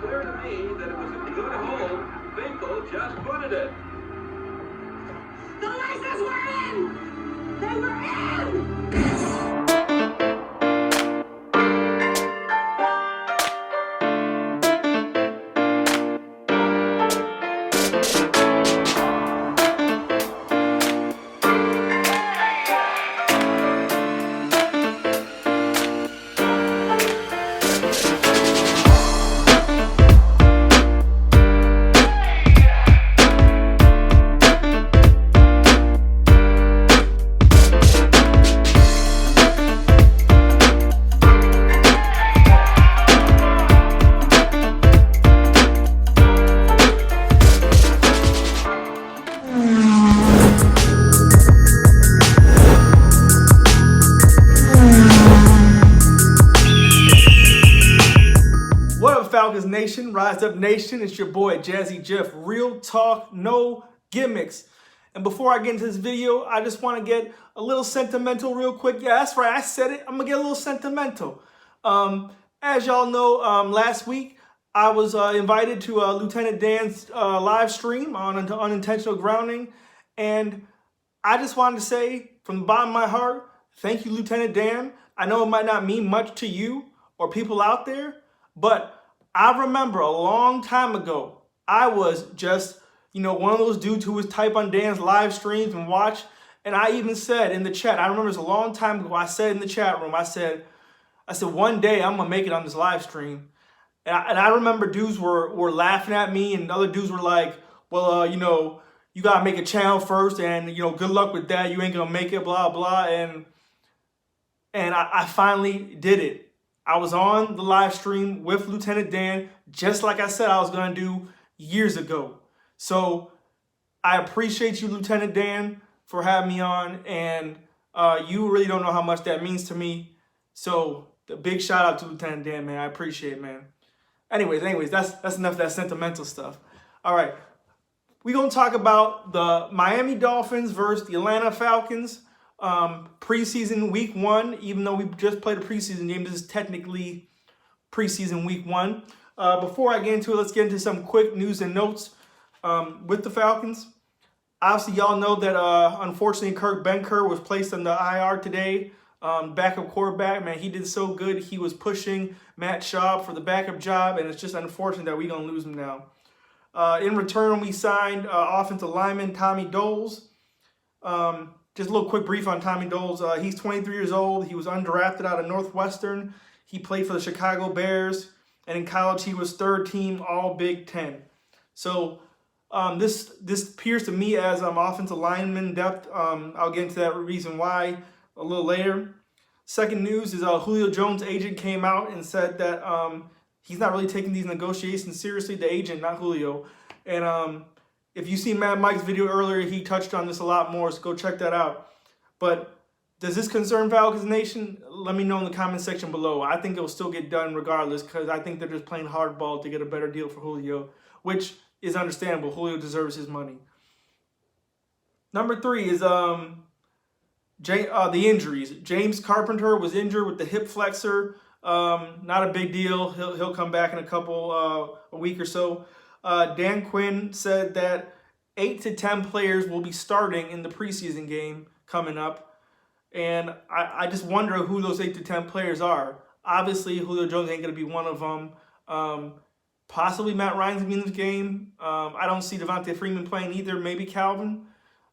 clear to me that it was a good hold. Finkel just putted it. The laces were in! They were in! Falcons Nation, Rise Up Nation, it's your boy Jazzy Jeff. Real talk, no gimmicks. And before I get into this video, I just want to get a little sentimental real quick. Yeah, that's right, I said it. I'm going to get a little sentimental. As y'all know, last week I was invited to Lieutenant Dan's live stream on unintentional grounding. And I just wanted to say from the bottom of my heart, thank you, Lieutenant Dan. I know it might not mean much to you or people out there, but I remember a long time ago, I was just, one of those dudes who would type on Dan's live streams and watch. And I even said in the chat, I remember it was a long time ago, I said in the chat room, I said, one day I'm going to make it on this live stream. And I remember dudes were laughing at me, and other dudes were like, well, you got to make a channel first, and, good luck with that. You ain't going to make it, blah, blah. And I finally did it. I was on the live stream with Lieutenant Dan, just like I said I was going to do years ago. So I appreciate you, Lieutenant Dan, for having me on. And you really don't know how much that means to me. So the big shout out to Lieutenant Dan, man. I appreciate it, man. Anyways, that's enough of that sentimental stuff. All right. We're going to talk about the Miami Dolphins versus the Atlanta Falcons. Preseason week 1, even though we just played a preseason game, this is technically preseason week 1. Before I get into it, let's get into some quick news and notes with the Falcons. Obviously, y'all know that unfortunately Kurt Benker was placed on the IR today. Backup quarterback, man, he did so good. He was pushing Matt Schaub for the backup job, and it's just unfortunate that we're going to lose him now. In return, we signed offensive lineman Tommy Doles. Just a little quick brief on Tommy Doles. He's 23 years old. He was undrafted out of Northwestern. He played for the Chicago Bears. And in college, he was third team All Big Ten. So this appears to me as offensive lineman depth. I'll get into that reason why a little later. Second news is Julio Jones' agent came out and said that he's not really taking these negotiations seriously. The agent, not Julio. And if you see Mad Mike's video earlier, he touched on this a lot more, so go check that out. But does this concern Falcons Nation? Let me know in the comment section below. I think it will still get done regardless, because I think they're just playing hardball to get a better deal for Julio, which is understandable. Julio deserves his money. Number 3 is the injuries. James Carpenter was injured with the hip flexor. Not a big deal. He'll come back in a week or so. Dan Quinn said that 8 to 10 players will be starting in the preseason game coming up. And I just wonder who those 8 to 10 players are. Obviously, Julio Jones ain't going to be one of them. Possibly Matt Ryan's going to be in this game. I don't see Devontae Freeman playing either. Maybe Calvin.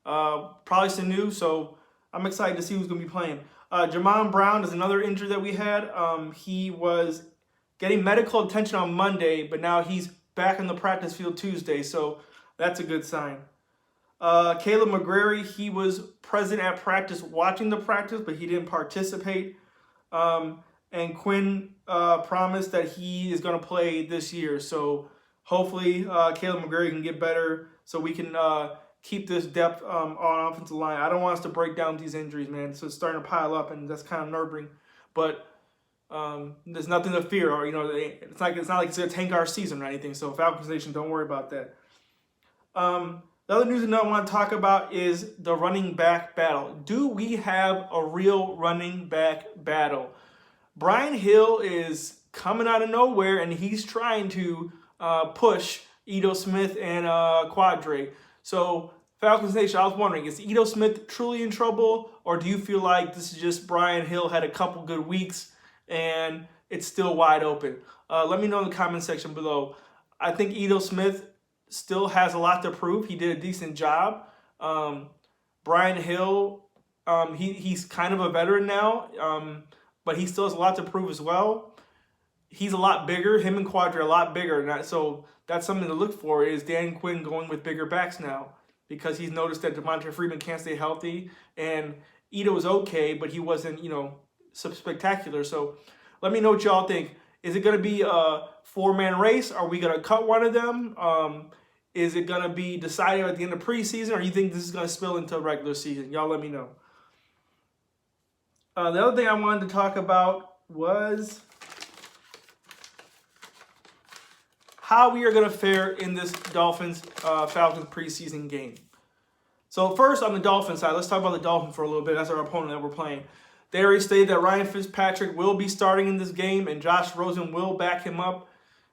Probably Sanu. So I'm excited to see who's going to be playing. Jamon Brown is another injury that we had. He was getting medical attention on Monday, but now he's back in the practice field Tuesday, so that's a good sign. Caleb McGrary, he was present at practice watching the practice, but he didn't participate. And Quinn promised that he is going to play this year, so hopefully Caleb McGrary can get better so we can keep this depth on offensive line. I don't want us to break down these injuries, man, so it's starting to pile up, and that's kind of nerve-wracking. But there's nothing to fear, or it's not like it's gonna tank our season or anything. So Falcons Nation, don't worry about that. The other news I want to talk about is the running back battle. Do we have a real running back battle? Brian Hill is coming out of nowhere, and he's trying to push Ito Smith and Quadre. So, Falcons Nation, I was wondering, is Ito Smith truly in trouble, or do you feel like this is just Brian Hill had a couple good weeks and it's still wide open? Let me know in the comment section below. I think Ito Smith still has a lot to prove. He did a decent job. Brian Hill, he's kind of a veteran now, but he still has a lot to prove as well. He's a lot bigger. Him and Quadre are a lot bigger. So that's something to look for, is Dan Quinn going with bigger backs now, because he's noticed that Devonta Freeman can't stay healthy, and Ito was okay, but he wasn't, spectacular. So let me know what y'all think. Is it going to be a four-man race? Are we going to cut one of them? Is it going to be decided at the end of preseason, or do you think this is going to spill into regular season? Y'all let me know. The other thing I wanted to talk about was how we are going to fare in this Dolphins-Falcons preseason game. So first, on the Dolphins side, let's talk about the Dolphins for a little bit. That's our opponent that we're playing. They already stated that Ryan Fitzpatrick will be starting in this game, and Josh Rosen will back him up.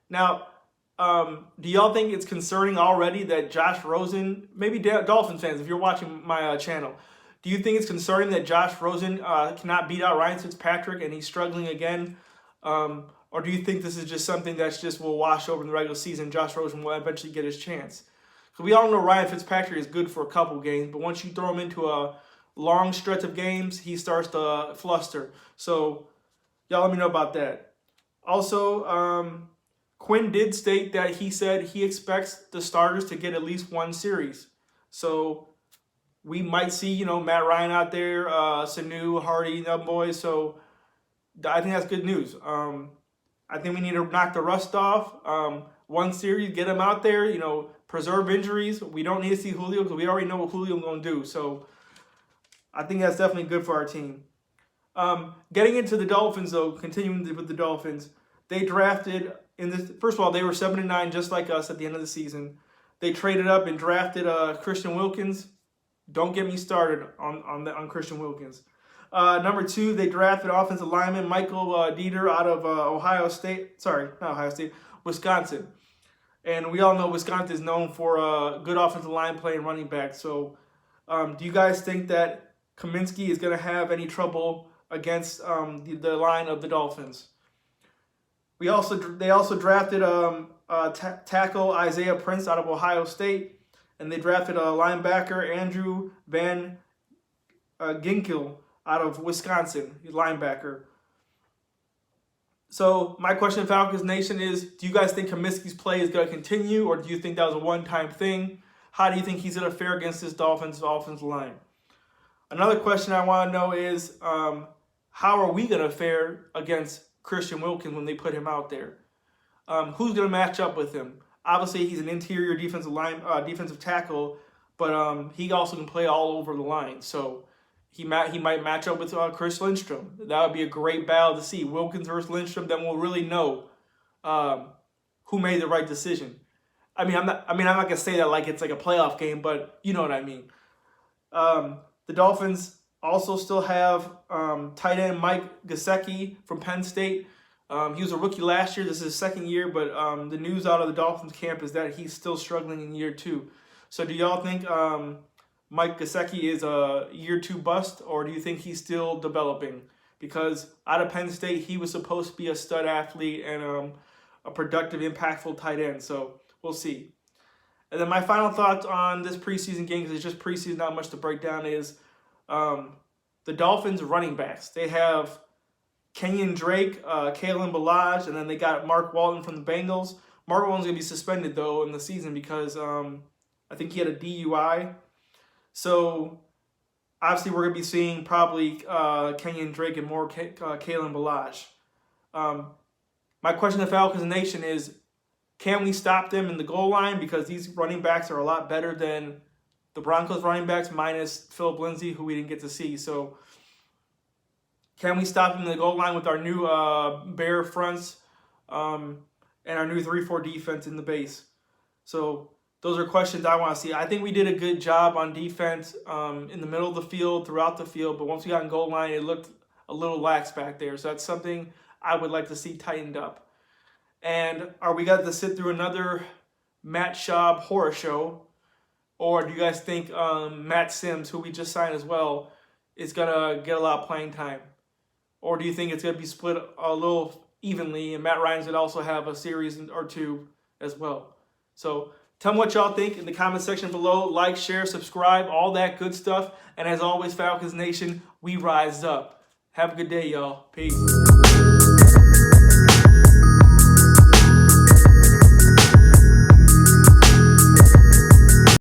Now, do y'all think it's concerning already that Josh Rosen, maybe Dolphins fans, if you're watching my channel, do you think it's concerning that Josh Rosen cannot beat out Ryan Fitzpatrick and he's struggling again? Or do you think this is just something that's just will wash over in the regular season? Josh Rosen will eventually get his chance. Because we all know Ryan Fitzpatrick is good for a couple games, but once you throw him into a long stretch of games, he starts to fluster. So y'all let me know about that. Also, Quinn did state that he said he expects the starters to get at least one series. So we might see, Matt Ryan out there, Sanu, Hardy, them boys. So I think that's good news. I think we need to knock the rust off. One series, get him out there, preserve injuries. We don't need to see Julio because we already know what Julio's going to do. So I think that's definitely good for our team. Getting into the Dolphins, though, continuing with the Dolphins, they drafted in this. First of all, they were 7-9, just like us at the end of the season. They traded up and drafted Christian Wilkins. Don't get me started on Christian Wilkins. Number 2, they drafted offensive lineman Michael Dieter out of Wisconsin. And we all know Wisconsin is known for good offensive line play and running back. So do you guys think that Kaminsky is going to have any trouble against the line of the Dolphins? They also drafted tackle Isaiah Prince out of Ohio State, and they drafted linebacker Andrew Van Ginkel out of Wisconsin, linebacker. So my question to Falcons Nation is, do you guys think Kaminsky's play is going to continue, or do you think that was a one-time thing? How do you think he's going to fare against this Dolphins offensive line? Another question I want to know is, how are we going to fare against Christian Wilkins when they put him out there? Who's going to match up with him? Obviously, he's an interior defensive tackle, but he also can play all over the line. So he might match up with Chris Lindstrom. That would be a great battle to see. Wilkins versus Lindstrom. Then we'll really know who made the right decision. I'm not gonna say that like it's like a playoff game, but you know what I mean. The Dolphins also still have tight end Mike Gesicki from Penn State. He was a rookie last year. This is his second year, but the news out of the Dolphins camp is that he's still struggling in year 2. So do y'all think Mike Gesicki is a year 2 bust, or do you think he's still developing? Because out of Penn State, he was supposed to be a stud athlete and a productive, impactful tight end. So we'll see. And then my final thoughts on this preseason game, because it's just preseason, not much to break down, is the Dolphins running backs. They have Kenyon Drake, Kalen Ballage, and then they got Mark Walton from the Bengals. Mark Walton's going to be suspended, though, in the season because I think he had a DUI. So, obviously, we're going to be seeing probably Kenyon Drake and more Kalen Ballage. My question to Falcons Nation is, can we stop them in the goal line? Because these running backs are a lot better than the Broncos running backs, minus Philip Lindsay, who we didn't get to see. So, can we stop them in the goal line with our new Bear fronts and our new 3-4 defense in the base? So, those are questions I want to see. I think we did a good job on defense in the middle of the field, throughout the field. But once we got in goal line, it looked a little lax back there. So, that's something I would like to see tightened up. And are we got to sit through another Matt Schaub horror show? Or do you guys think Matt Sims, who we just signed as well, is going to get a lot of playing time? Or do you think it's going to be split a little evenly and Matt Ryan's going to also have a series or two as well? So tell me what y'all think in the comment section below. Like, share, subscribe, all that good stuff. And as always, Falcons Nation, we rise up. Have a good day, y'all. Peace.